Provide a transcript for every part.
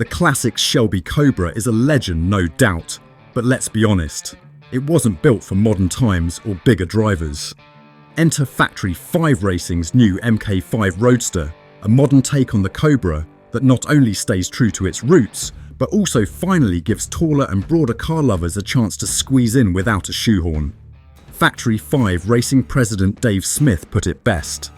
The classic Shelby Cobra is a legend, no doubt, but let's be honest, it wasn't built for modern times or bigger drivers. Enter Factory 5 Racing's new Mk5 Roadster, a modern take on the Cobra that not only stays true to its roots, but also finally gives taller and broader car lovers a chance to squeeze in without a shoehorn. Factory 5 Racing President Dave Smith put it best.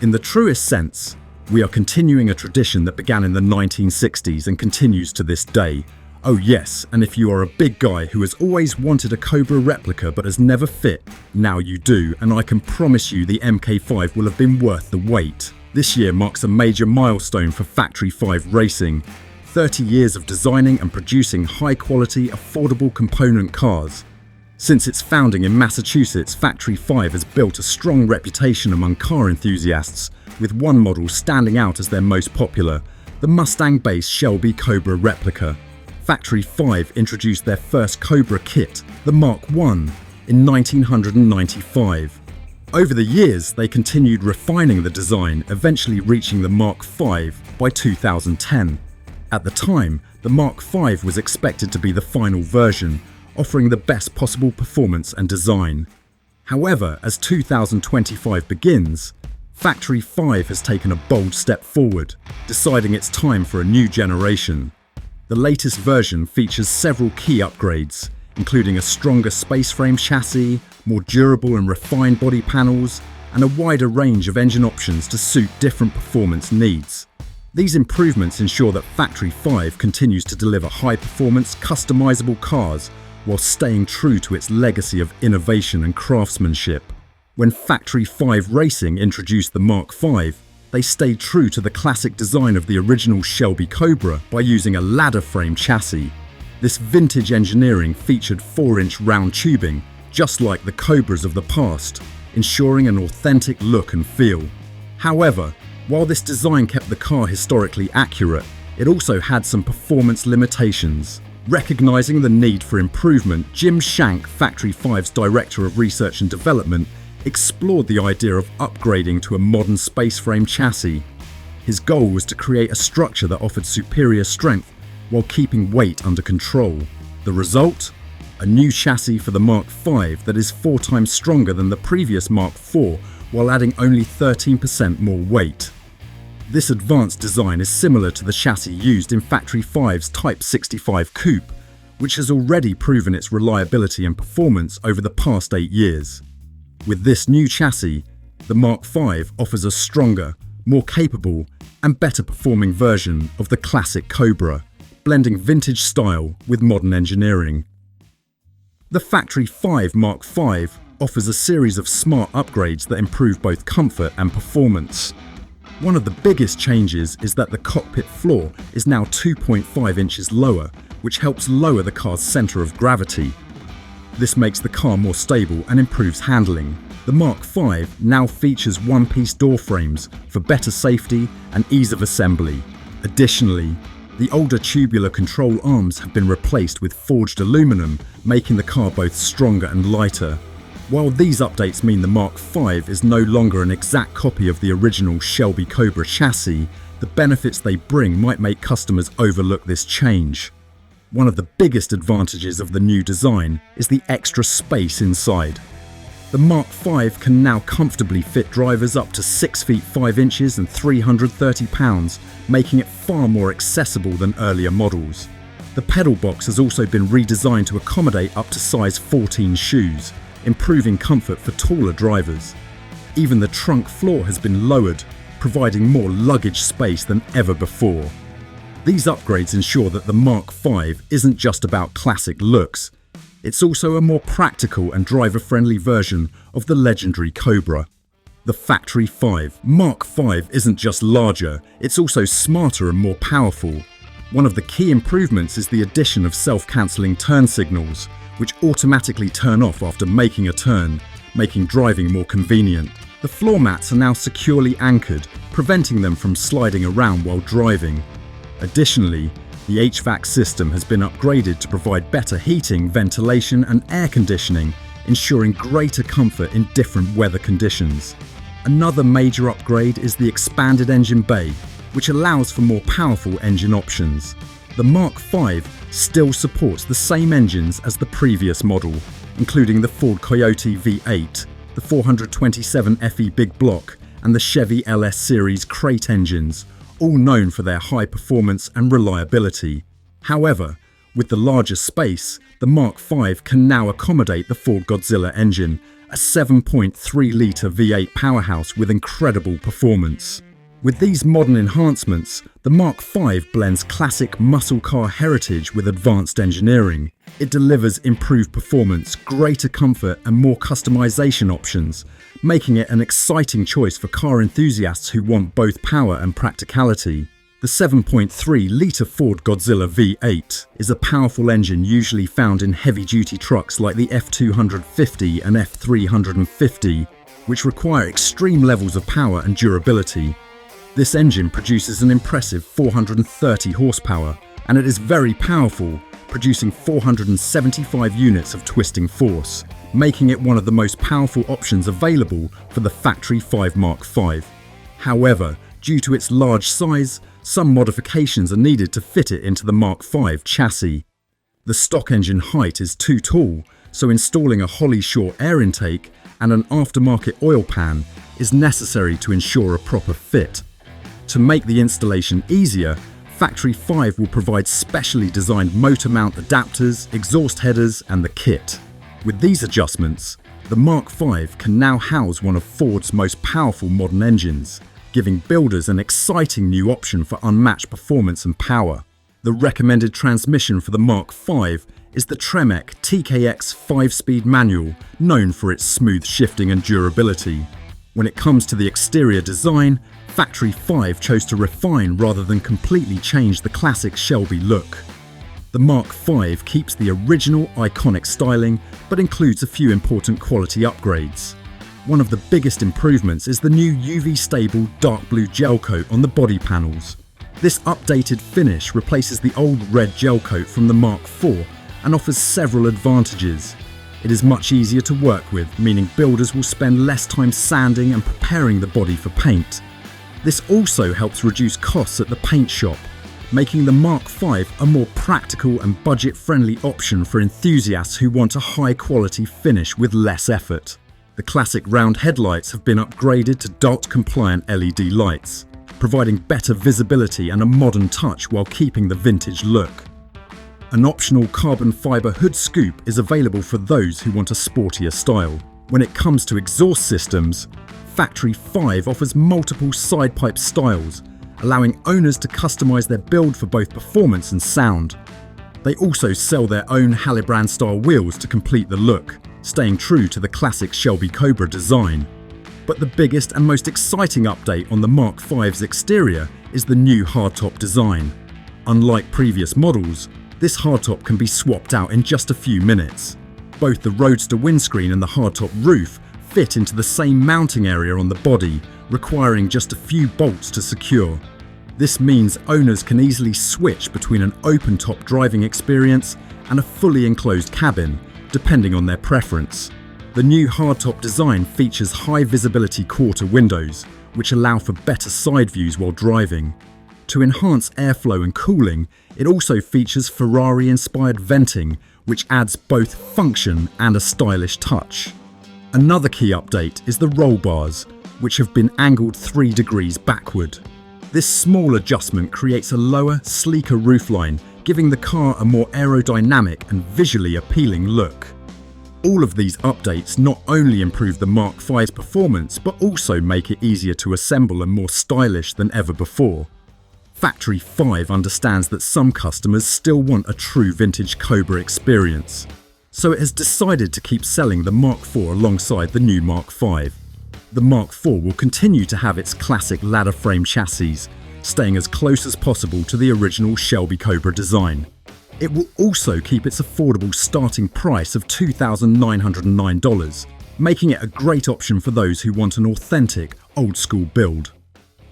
In the truest sense, we are continuing a tradition that began in the 1960s and continues to this day. Oh yes, and if you are a big guy who has always wanted a Cobra replica but has never fit, now you do, and I can promise you the Mk5 will have been worth the wait. This year marks a major milestone for Factory 5 Racing. 30 years of designing and producing high-quality, affordable component cars. Since its founding in Massachusetts, Factory 5 has built a strong reputation among car enthusiasts, with one model standing out as their most popular, the Mustang-based Shelby Cobra replica. Factory 5 introduced their first Cobra kit, the Mark I, in 1995. Over the years, they continued refining the design, eventually reaching the Mark V by 2010. At the time, the Mark V was expected to be the final version, offering the best possible performance and design. However, as 2025 begins, Factory 5 has taken a bold step forward, deciding it's time for a new generation. The latest version features several key upgrades, including a stronger space frame chassis, more durable and refined body panels, and a wider range of engine options to suit different performance needs. These improvements ensure that Factory 5 continues to deliver high-performance, customizable cars while staying true to its legacy of innovation and craftsmanship. When Factory 5 Racing introduced the Mark V, they stayed true to the classic design of the original Shelby Cobra by using a ladder frame chassis. This vintage engineering featured 4-inch round tubing, just like the Cobras of the past, ensuring an authentic look and feel. However, while this design kept the car historically accurate, it also had some performance limitations. Recognizing the need for improvement, Jim Shank, Factory 5's Director of Research and Development, explored the idea of upgrading to a modern space frame chassis. His goal was to create a structure that offered superior strength while keeping weight under control. The result? A new chassis for the Mark V that is 4 times stronger than the previous Mark IV, while adding only 13% more weight. This advanced design is similar to the chassis used in Factory 5's Type 65 Coupe, which has already proven its reliability and performance over the past 8 years. With this new chassis, the Mark V offers a stronger, more capable, and better performing version of the classic Cobra, blending vintage style with modern engineering. The Factory 5 Mark V offers a series of smart upgrades that improve both comfort and performance. One of the biggest changes is that the cockpit floor is now 2.5 inches lower, which helps lower the car's center of gravity. This makes the car more stable and improves handling. The Mark V now features one-piece door frames for better safety and ease of assembly. Additionally, the older tubular control arms have been replaced with forged aluminum, making the car both stronger and lighter. While these updates mean the Mark V is no longer an exact copy of the original Shelby Cobra chassis, the benefits they bring might make customers overlook this change. One of the biggest advantages of the new design is the extra space inside. The Mark V can now comfortably fit drivers up to 6 feet 5 inches and 330 pounds, making it far more accessible than earlier models. The pedal box has also been redesigned to accommodate up to size 14 shoes, improving comfort for taller drivers. Even the trunk floor has been lowered, providing more luggage space than ever before. These upgrades ensure that the Mark V isn't just about classic looks, it's also a more practical and driver-friendly version of the legendary Cobra. The Factory 5 Mark V isn't just larger, it's also smarter and more powerful. One of the key improvements is the addition of self-cancelling turn signals, which automatically turn off after making a turn, making driving more convenient. The floor mats are now securely anchored, preventing them from sliding around while driving. Additionally, the HVAC system has been upgraded to provide better heating, ventilation, and air conditioning, ensuring greater comfort in different weather conditions. Another major upgrade is the expanded engine bay, which allows for more powerful engine options. The Mark V still supports the same engines as the previous model, including the Ford Coyote V8, the 427 FE Big Block, and the Chevy LS Series crate engines, all known for their high performance and reliability. However, with the larger space, the Mark V can now accommodate the Ford Godzilla engine, a 7.3-litre V8 powerhouse with incredible performance. With these modern enhancements, the Mark V blends classic muscle car heritage with advanced engineering. It delivers improved performance, greater comfort, and more customization options, making it an exciting choice for car enthusiasts who want both power and practicality. The 7.3-litre Ford Godzilla V8 is a powerful engine usually found in heavy-duty trucks like the F250 and F350, which require extreme levels of power and durability. This engine produces an impressive 430 horsepower, and it is very powerful, producing 475 units of twisting force, making it one of the most powerful options available for the Factory 5 Mk5. However, due to its large size, some modifications are needed to fit it into the Mark V chassis. The stock engine height is too tall, so installing a Holly Shore air intake and an aftermarket oil pan is necessary to ensure a proper fit. To make the installation easier, Factory 5 will provide specially designed motor mount adapters, exhaust headers, and the kit. With these adjustments, the Mark V can now house one of Ford's most powerful modern engines, giving builders an exciting new option for unmatched performance and power. The recommended transmission for the Mark V is the Tremec TKX 5-speed manual, known for its smooth shifting and durability. When it comes to the exterior design, Factory 5 chose to refine rather than completely change the classic Shelby look. The Mark V keeps the original iconic styling, but includes a few important quality upgrades. One of the biggest improvements is the new UV-stable dark blue gel coat on the body panels. This updated finish replaces the old red gel coat from the Mark IV and offers several advantages. It is much easier to work with, meaning builders will spend less time sanding and preparing the body for paint. This also helps reduce costs at the paint shop, making the Mark V a more practical and budget-friendly option for enthusiasts who want a high-quality finish with less effort. The classic round headlights have been upgraded to DOT-compliant LED lights, providing better visibility and a modern touch while keeping the vintage look. An optional carbon fibre hood scoop is available for those who want a sportier style. When it comes to exhaust systems, Factory 5 offers multiple side pipe styles, allowing owners to customize their build for both performance and sound. They also sell their own Hallebrand-style wheels to complete the look, staying true to the classic Shelby Cobra design. But the biggest and most exciting update on the Mark V's exterior is the new hardtop design. Unlike previous models, this hardtop can be swapped out in just a few minutes. Both the Roadster windscreen and the hardtop roof fit into the same mounting area on the body, requiring just a few bolts to secure. This means owners can easily switch between an open-top driving experience and a fully enclosed cabin, depending on their preference. The new hardtop design features high-visibility quarter windows, which allow for better side views while driving. To enhance airflow and cooling, it also features Ferrari-inspired venting, which adds both function and a stylish touch. Another key update is the roll bars, which have been angled 3 degrees backward. This small adjustment creates a lower, sleeker roofline, giving the car a more aerodynamic and visually appealing look. All of these updates not only improve the Mark V's performance, but also make it easier to assemble and more stylish than ever before. Factory 5 understands that some customers still want a true vintage Cobra experience, so it has decided to keep selling the Mark IV alongside the new Mark V. The Mark IV will continue to have its classic ladder frame chassis, staying as close as possible to the original Shelby Cobra design. It will also keep its affordable starting price of $2,909, making it a great option for those who want an authentic, old-school build.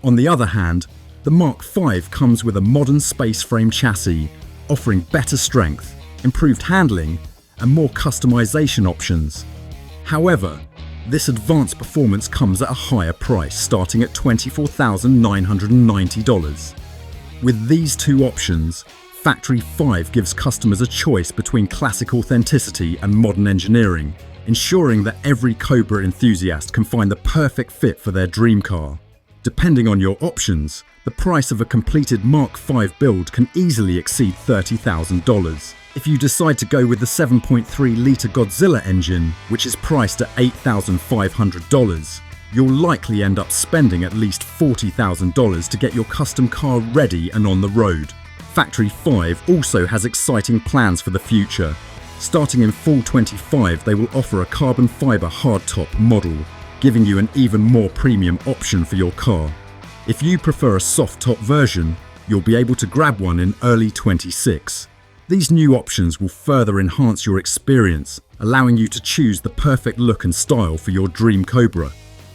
On the other hand, the Mark V comes with a modern space frame chassis, offering better strength, improved handling, and more customization options. However, this advanced performance comes at a higher price, starting at $24,990. With these two options, Factory 5 gives customers a choice between classic authenticity and modern engineering, ensuring that every Cobra enthusiast can find the perfect fit for their dream car. Depending on your options, the price of a completed Mark V build can easily exceed $30,000. If you decide to go with the 7.3-litre Godzilla engine, which is priced at $8,500, you'll likely end up spending at least $40,000 to get your custom car ready and on the road. Factory 5 also has exciting plans for the future. Starting in fall 25, they will offer a carbon fibre hardtop model, giving you an even more premium option for your car. If you prefer a soft-top version, you'll be able to grab one in early 26. These new options will further enhance your experience, allowing you to choose the perfect look and style for your dream Cobra.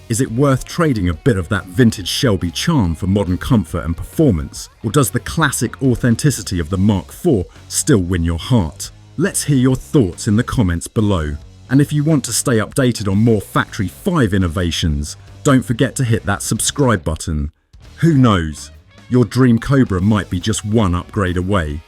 Is it worth trading a bit of that vintage Shelby charm for modern comfort and performance, or does the classic authenticity of the Mark IV still win your heart? Let's hear your thoughts in the comments below. And if you want to stay updated on more Factory 5 innovations, don't forget to hit that subscribe button. Who knows? Your dream Cobra might be just one upgrade away.